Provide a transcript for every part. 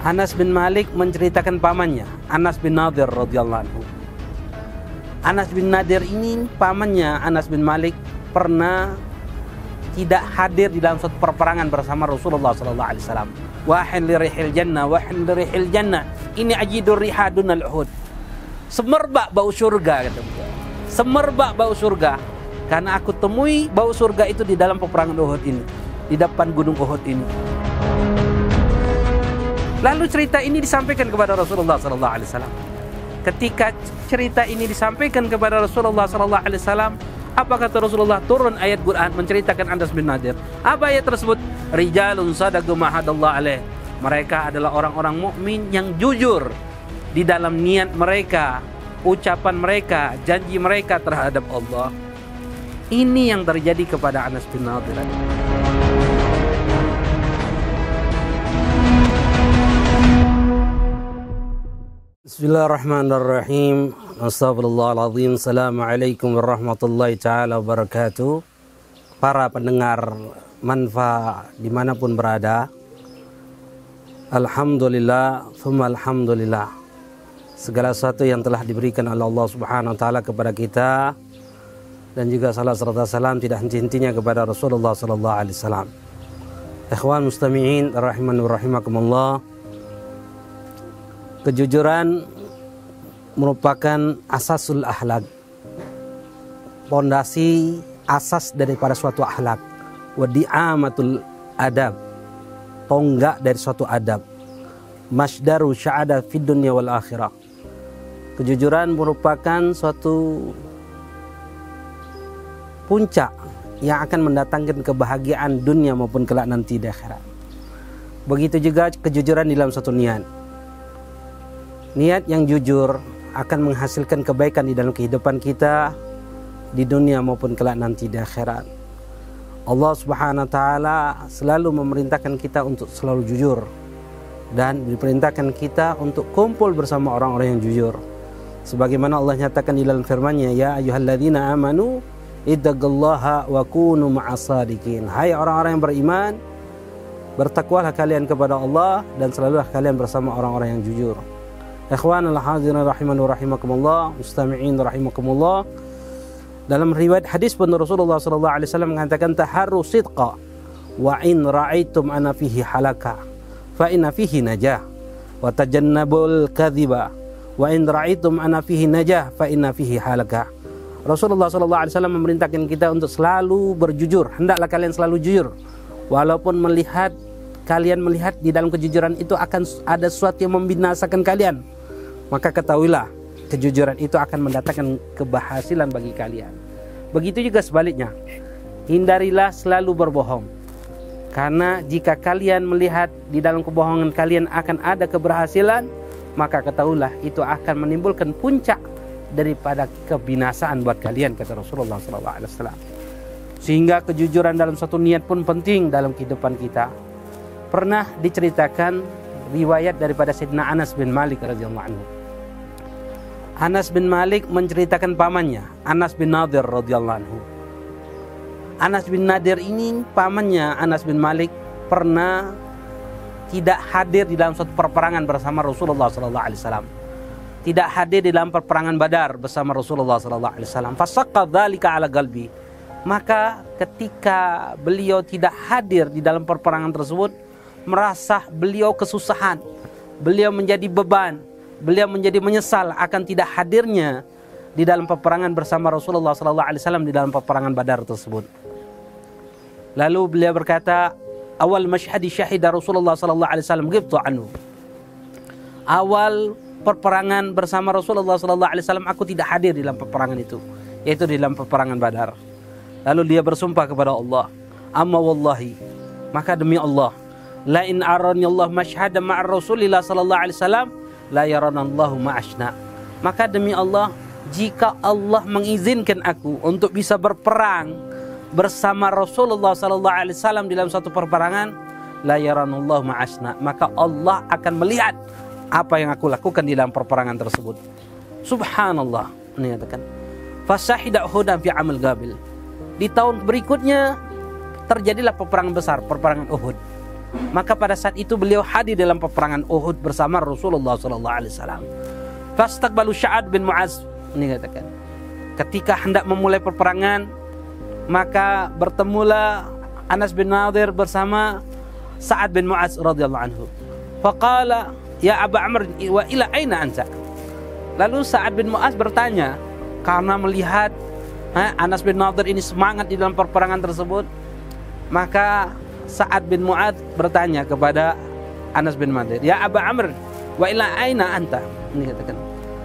Anas bin Malik menceritakan pamannya, Anas bin Nadir radhiyallahu anhu. Anas bin Nadir ini pamannya Anas bin Malik pernah tidak hadir di dalam suatu perperangan bersama Rasulullah sallallahu alaihi wasallam. Wahin li rihil jannah, wahin li rihil jannah. Ini ajidur rihadun al-Uhud. Semerbak bau surga kata beliau. Semerbak bau surga karena aku temui bau surga itu di dalam peperangan Uhud ini, di depan gunung Uhud ini. Lalu cerita ini disampaikan kepada Rasulullah sallallahu alaihi wasallam. Ketika cerita ini disampaikan kepada Rasulullah sallallahu alaihi wasallam, apa kata Rasulullah? Turun ayat Quran menceritakan Anas bin Nadir. Apa ayat tersebut? Rijalun sadaqu ma hadallahu alaih. Mereka adalah orang-orang mukmin yang jujur di dalam niat mereka, ucapan mereka, janji mereka terhadap Allah. Ini yang terjadi kepada Anas bin Nadir. Bismillahirrahmanirrahim. Astagfirullahaladzim. Assalamualaikum warahmatullahi ta'ala wabarakatuh. Para pendengar Manfa dimanapun berada, alhamdulillah, thumma alhamdulillah. Segala sesuatu yang telah diberikan oleh Allah subhanahu wa ta'ala kepada kita, dan juga salat serta salam tidak henti-hentinya kepada Rasulullah sallallahu alaihi wasallam. Ikhwan mustami'in rahimani wa rahimakumullah. Kejujuran merupakan asasul akhlak, pondasi asas daripada suatu akhlak, wadi'amatul adab, tonggak dari suatu adab, masdaru sya'ada fid dunya wal akhirah. Kejujuran merupakan suatu puncak yang akan mendatangkan kebahagiaan dunia maupun kelak nanti di akhirat. Begitu juga kejujuran di dalam suatu niat. Niat yang jujur akan menghasilkan kebaikan di dalam kehidupan kita di dunia maupun kelak nanti di akhirat. Allah subhanahu wa ta'ala selalu memerintahkan kita untuk selalu jujur, dan diperintahkan kita untuk kumpul bersama orang-orang yang jujur. Sebagaimana Allah nyatakan di dalam firman-Nya, ya ayyuhalladzina amanu ittaqullaha wa kunu ma'as-shadiqin. Hai orang-orang yang beriman, bertakwalah kalian kepada Allah dan selalulah kalian bersama orang-orang yang jujur. Ikhwan al-hadirin rahimani wa rahimakumullah, mustami'in rahimakumullah. Dalam riwayat hadis pun Rasulullah sallallahu alaihi wasallam mengatakan, taharru sidqa wa in ra'aitum ana fihi halaka fa inna fihi najah, wa tajannabul kadhiba wa in ra'aitum ana fihi najah fa inna fihi halaka. Rasulullah sallallahu alaihi wasallam memerintahkan kita untuk selalu berjujur. Hendaklah kalian selalu jujur, walaupun kalian melihat di dalam kejujuran itu akan ada sesuatu yang membinasakan kalian, maka ketahuilah kejujuran itu akan mendatangkan keberhasilan bagi kalian. Begitu juga sebaliknya, hindarilah selalu berbohong, karena jika kalian melihat di dalam kebohongan kalian akan ada keberhasilan, maka ketahuilah itu akan menimbulkan puncak daripada kebinasaan buat kalian, kata Rasulullah SAW. Sehingga kejujuran dalam satu niat pun penting dalam kehidupan kita. Pernah diceritakan riwayat daripada Sayyidina Anas bin Malik radhiyallahu anhu. Anas bin Malik menceritakan pamannya, Anas bin Nadir radhiyallahu anhu. Anas bin Nadir ini pamannya Anas bin Malik pernah tidak hadir di dalam suatu perperangan bersama Rasulullah sallallahu alaihi wasallam. Tidak hadir di dalam perperangan Badar bersama Rasulullah sallallahu alaihi wasallam. Fasaqqa dzalika ala qalbi. Maka ketika beliau tidak hadir di dalam perperangan tersebut, merasa beliau kesusahan, beliau menjadi beban, beliau menjadi menyesal akan tidak hadirnya di dalam peperangan bersama Rasulullah SAW di dalam peperangan Badar tersebut. Lalu beliau berkata, awal masyhadi syahida Rasulullah SAW ghibtu anhu. Awal perperangan bersama Rasulullah SAW aku tidak hadir di dalam peperangan itu, yaitu di dalam peperangan Badar. Lalu dia bersumpah kepada Allah, amma wallahi, maka demi Allah, la in arani Allah masyhada ma'a Rasulillah sallallahu alaihi wasallam la yaranallahu ma'ashna. Maka demi Allah, jika Allah mengizinkan aku untuk bisa berperang bersama Rasulullah sallallahu alaihi wasallam di dalam satu perperangan, la yaranallahu ma'ashna, maka Allah akan melihat apa yang aku lakukan di dalam perperangan tersebut. Subhanallah, menyatakan fasahida Uhudan fi amal Gabil. Di tahun berikutnya terjadilah peperangan besar, peperangan Uhud. Maka pada saat itu beliau hadir dalam peperangan Uhud bersama Rasulullah SAW. Fastaqbalu Sa'ad bin Mu'az, ini katakan, ketika hendak memulai peperangan, maka bertemulah Anas bin Nadir bersama Sa'ad bin Mu'az radhiyallahu anhu. Faqala ya Aba Amr wa ila aina anta? Lalu Sa'ad bin Mu'az bertanya, karena melihat Anas bin Nadir ini semangat di dalam peperangan tersebut, maka Sa'ad bin Mu'ad bertanya kepada Anas bin Nadir, ya Aba Amr, wa ila aina anta? Ini katakan,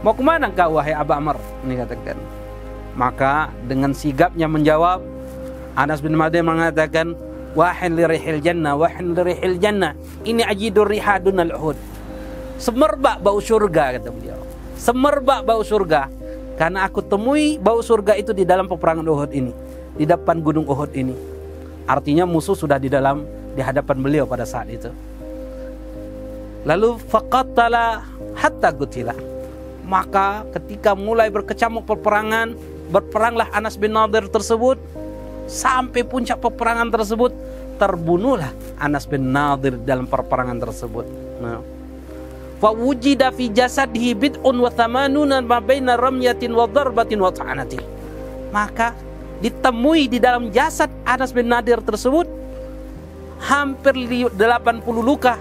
mau kemana kau wahai Aba Amr? Ini katakan. Maka dengan sigapnya menjawab, Anas bin Nadir mengatakan, wahin li rihil jannah, wahin li rihil jannah, ini ajidur rihadun al-uhud. Semerbak bau surga, kata beliau. Semerbak bau surga, karena aku temui bau surga itu di dalam peperangan Uhud ini, di depan gunung Uhud ini. Artinya musuh sudah di hadapan beliau pada saat itu. Lalu faqatala hatta qutila. Maka ketika mulai berkecamuk peperangan, berperanglah Anas bin Nadir tersebut, sampai puncak peperangan tersebut terbunuhlah Anas bin Nadir dalam peperangan tersebut. Fa wujida fi jasadihi bid'un wa thamanuna ma baina ramyatin wa darbatin wa ta'anatin. Maka ditemui di dalam jasad Anas bin Nadir tersebut hampir 80 luka,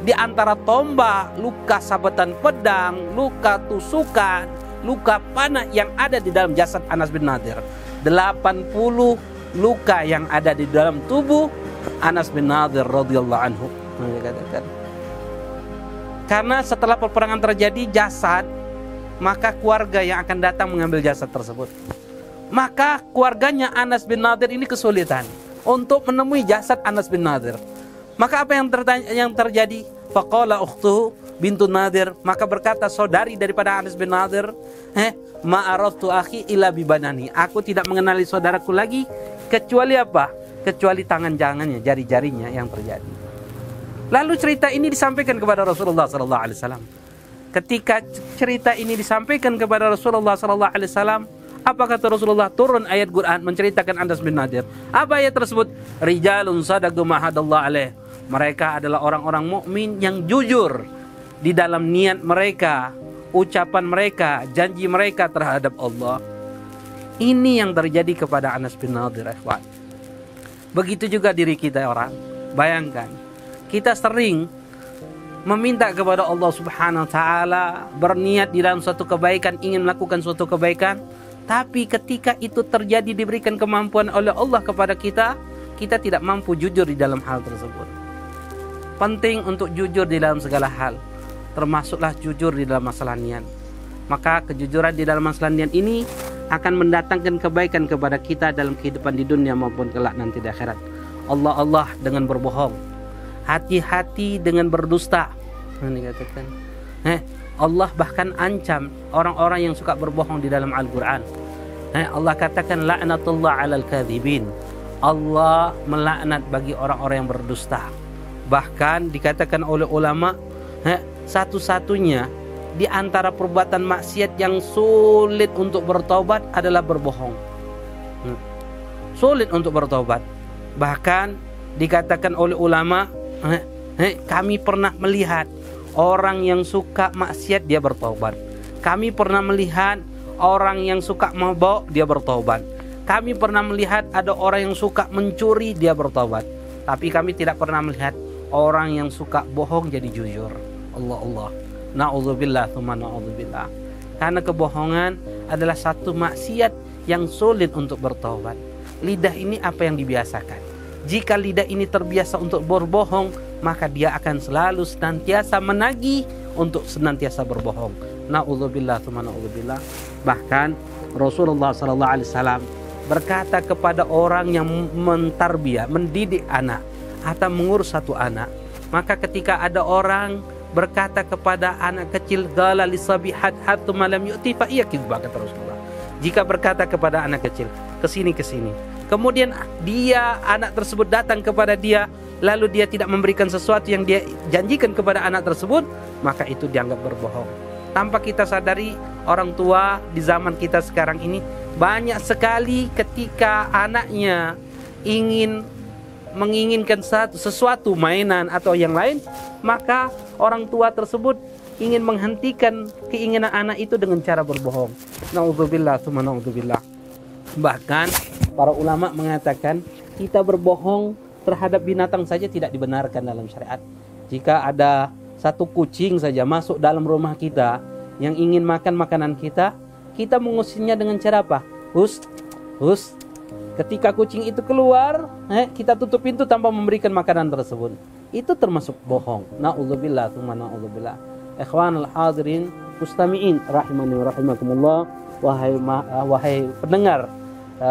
di antara tombak, luka sabetan pedang, luka tusukan, luka panah yang ada di dalam jasad Anas bin Nadir. 80 luka yang ada di dalam tubuh Anas bin Nadir radhiyallahu anhu. Karena setelah peperangan terjadi jasad, maka keluarga yang akan datang mengambil jasad tersebut. Maka keluarganya Anas bin Nadir ini kesulitan untuk menemui jasad Anas bin Nadir. Maka apa yang terjadi? Faqala ukhtuhu bintu Nadir, maka berkata saudari daripada Anas bin Nadir, ma araftu akhi illa bibanani. Aku tidak mengenali saudaraku lagi kecuali apa? Kecuali tangannya, jari-jarinya yang terjadi. Lalu cerita ini disampaikan kepada Rasulullah SAW. Ketika cerita ini disampaikan kepada Rasulullah SAW, apa kata Rasulullah? Turun ayat Quran menceritakan Anas bin Nadir. Apa ayat tersebut? Rijalun sadaqu ma hadallahu alaih. Mereka adalah orang-orang mukmin yang jujur di dalam niat mereka, ucapan mereka, janji mereka terhadap Allah. Ini yang terjadi kepada Anas bin Nadir, ikhwan. Begitu juga diri kita orang. Bayangkan, kita sering meminta kepada Allah Subhanahu wa taala, berniat di dalam suatu kebaikan, ingin melakukan suatu kebaikan, tapi ketika itu terjadi diberikan kemampuan oleh Allah kepada kita, kita tidak mampu jujur di dalam hal tersebut. Penting untuk jujur di dalam segala hal, termasuklah jujur di dalam masalah niat. Maka kejujuran di dalam masalah niat ini akan mendatangkan kebaikan kepada kita dalam kehidupan di dunia maupun kelak nanti di akhirat. Allah dengan berbohong, hati-hati dengan berdusta. Ini katakan. Allah bahkan ancam orang-orang yang suka berbohong di dalam Al-Quran. Allah katakan la'natullah 'alal kadhibin. Allah melaknat bagi orang-orang yang berdusta. Bahkan dikatakan oleh ulama, satu-satunya di antara perbuatan maksiat yang sulit untuk bertobat adalah berbohong. Sulit untuk bertobat. Bahkan dikatakan oleh ulama, kami pernah melihat orang yang suka maksiat dia bertobat. Kami pernah melihat orang yang suka mabok dia bertobat. Kami pernah melihat ada orang yang suka mencuri dia bertobat. Tapi kami tidak pernah melihat orang yang suka bohong jadi jujur. Allah. Na'udzubillah tsumma na'udzubillah. Karena kebohongan adalah satu maksiat yang sulit untuk bertobat. Lidah ini apa yang dibiasakan. Jika lidah ini terbiasa untuk berbohong, maka dia akan selalu senantiasa menagih untuk senantiasa berbohong. Na'udzubillah tsumma na'udzubillah. Bahkan Rasulullah SAW berkata kepada orang yang mentarbiyah, mendidik anak atau mengurus satu anak, maka ketika ada orang berkata kepada anak kecil, qala lisabihat hatta malam yu'ti fa iyakidba, kata Rasulullah. Jika berkata kepada anak kecil, kesini, kemudian anak tersebut datang kepada dia, lalu dia tidak memberikan sesuatu yang dia janjikan kepada anak tersebut, maka itu dianggap berbohong. Tanpa kita sadari, orang tua di zaman kita sekarang ini banyak sekali ketika anaknya ingin menginginkan sesuatu mainan atau yang lain, maka orang tua tersebut ingin menghentikan keinginan anak itu dengan cara berbohong. Na'udzubillah, tsumma na'udzubillah. Bahkan para ulama mengatakan kita berbohong terhadap binatang saja tidak dibenarkan dalam syariat. Jika ada satu kucing saja masuk dalam rumah kita yang ingin makan makanan kita, kita mengusirnya dengan cara apa? Hus. Ketika kucing itu keluar, kita tutup pintu tanpa memberikan makanan tersebut. Itu termasuk bohong. Na'udzubillah, tsumma na'udzubillah. Ikhwanul hadirin mustami'in rahimani wa rahimakumullah. Wahai pendengar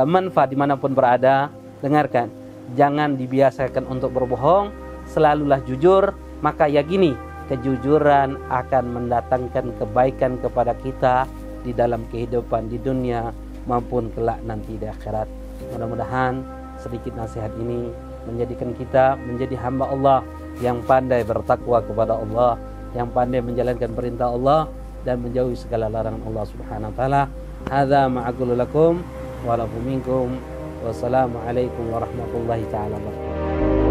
manfaat dimanapun berada, dengarkan. Jangan dibiasakan untuk berbohong, selalulah jujur, maka yakini kejujuran akan mendatangkan kebaikan kepada kita di dalam kehidupan di dunia maupun kelak nanti di akhirat. Mudah-mudahan sedikit nasihat ini menjadikan kita menjadi hamba Allah yang pandai bertakwa kepada Allah, yang pandai menjalankan perintah Allah dan menjauhi segala larangan Allah Subhanahu wa taala. Hadza ma aqulu lakum wa lakum minkum. Wassalamualaikum warahmatullahi taala wabarakatuh.